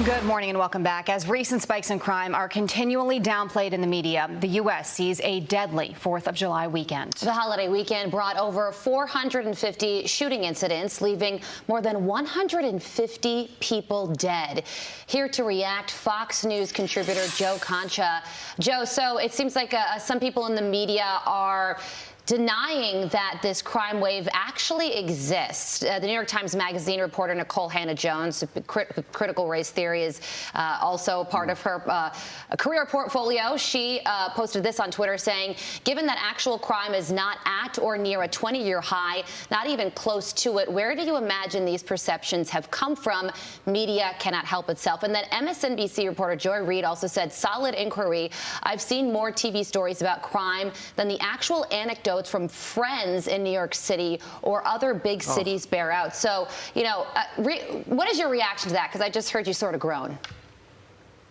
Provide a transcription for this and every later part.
Good morning and welcome back. As recent spikes in crime are continually downplayed in the media, the U.S. sees a deadly 4th of July weekend. The holiday weekend brought over 450 shooting incidents, leaving more than 150 people dead. Here to react, Fox News contributor Joe Concha. Joe, so it seems like some people in the media are denying that this crime wave actually exists. The New York Times Magazine reporter Nicole Hannah-Jones, critical race theory is also part of her career portfolio. She posted this on Twitter saying, given that actual crime is not at or near a 20-year high, not even close to it, where do you imagine these perceptions have come from? Media cannot help itself. And then MSNBC reporter Joy Reid also said, solid inquiry. I've seen more TV stories about crime than the actual anecdotes from friends in New York City or other big cities bear out. So, you know, what is your reaction to that? Because I just heard you sort of groan.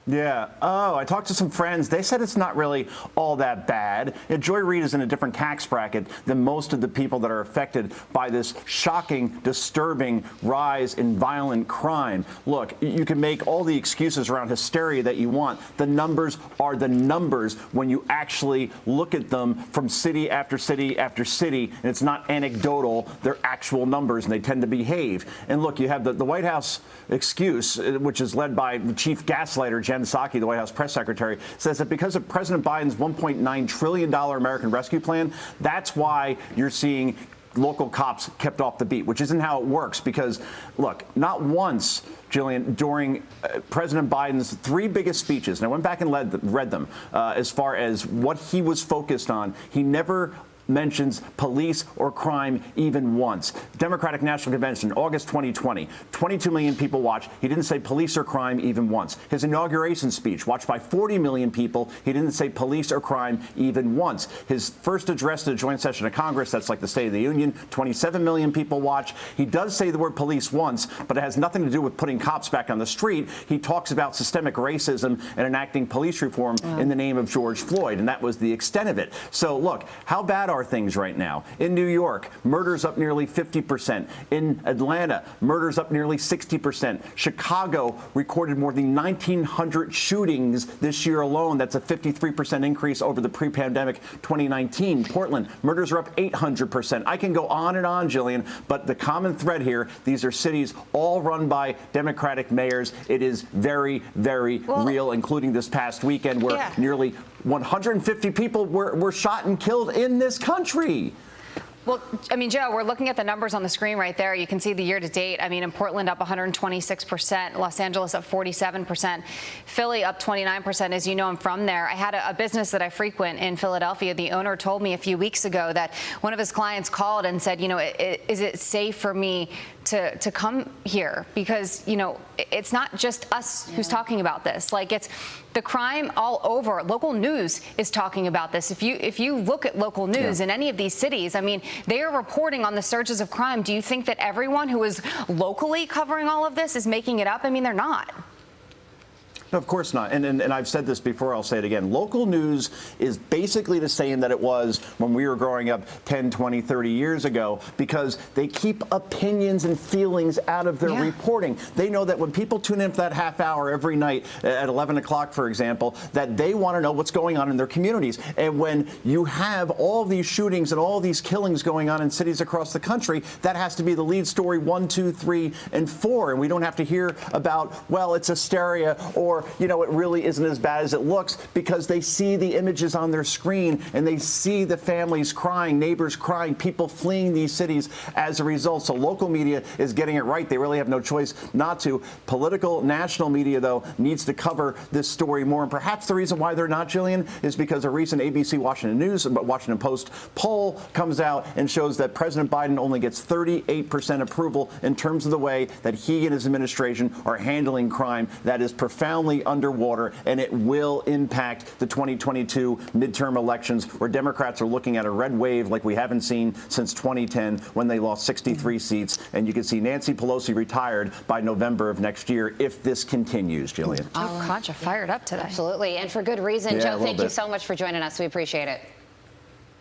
Yeah. Oh, I talked to some friends. They said it's not really all that bad. Joy Reid is in a different tax bracket than most of the people that are affected by this shocking, disturbing rise in violent crime. Look, you can make all the excuses around hysteria that you want. The numbers are the numbers when you actually look at them from city after city after city, and it's not anecdotal. They're actual numbers, and they tend to behave. And look, you have the White House excuse, which is led by the chief gaslighter, Jen Psaki, the White House press secretary, says that because of President Biden's $1.9 trillion American Rescue Plan, that's why you're seeing local cops kept off the beat, which isn't how it works. Because, look, not once, Jillian, during President Biden's 3 biggest speeches, and I went back and read them, as far as what he was focused on, he never mentions police or crime even once. Democratic National Convention, August 2020, 22 million people watched. He didn't say police or crime even once. His inauguration speech, watched by 40 million people, he didn't say police or crime even once. His first address to the joint session of Congress, that's like the State of the Union, 27 million people watch. He does say the word police once, but it has nothing to do with putting cops back on the street. He talks about systemic racism and enacting police reform in the name of George Floyd, and that was the extent of it. So look, how bad are things right now? In New York, murders up nearly 50%. In Atlanta, murders up nearly 60%. Chicago recorded more than 1,900 shootings this year alone. That's a 53% increase over the pre-pandemic 2019. Portland, murders are up 800%. I can go on and on, Jillian, but the common thread here, these are cities all run by Democratic mayors. It is very, very real, including this past weekend where nearly 150 people were shot and killed in this country. Well, I mean, Joe, we're looking at the numbers on the screen right there. You can see the year to date. I mean, in Portland up 126%, Los Angeles up 47%, Philly up 29%. As you know, I'm from there. I had a business that I frequent in Philadelphia. The owner told me a few weeks ago that one of his clients called and said, you know, is it safe for me to come here? Because, you know, it's not just us who's talking about this. Like, it's the crime all over. Local news is talking about this. If you look at local news in any of these cities, I mean, they are reporting on the surges of crime. Do you think that everyone who is locally covering all of this is making it up? I mean, they're not. No, of course not. And I've said this before, I'll say it again. Local news is basically the same that it was when we were growing up 10, 20, 30 years ago, because they keep opinions and feelings out of their reporting. They know that when people tune in for that half hour every night at 11 o'clock, for example, that they want to know what's going on in their communities. And when you have all these shootings and all these killings going on in cities across the country, that has to be the lead story 1, 2, 3, and 4. And we don't have to hear about, well, it's hysteria, or you know, it really isn't as bad as it looks, because they see the images on their screen and they see the families crying, neighbors crying, people fleeing these cities as a result. So local media is getting it right. They really have no choice not to. Political national media, though, needs to cover this story more. And perhaps the reason why they're not, Jillian, is because a recent ABC Washington Post poll comes out and shows that President Biden only gets 38% approval in terms of the way that he and his administration are handling crime. That is profoundly underwater, and it will impact the 2022 midterm elections, where Democrats are looking at a red wave like we haven't seen since 2010, when they lost 63 seats. And you can see Nancy Pelosi retired by November of next year if this continues, Jillian. Joe Concha fired up today. Absolutely, and for good reason. Joe, thank you so much for joining us. We appreciate it.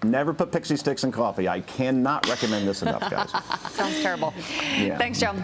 Never put pixie sticks in coffee. I cannot recommend this enough, guys. Sounds terrible. Thanks, Joe.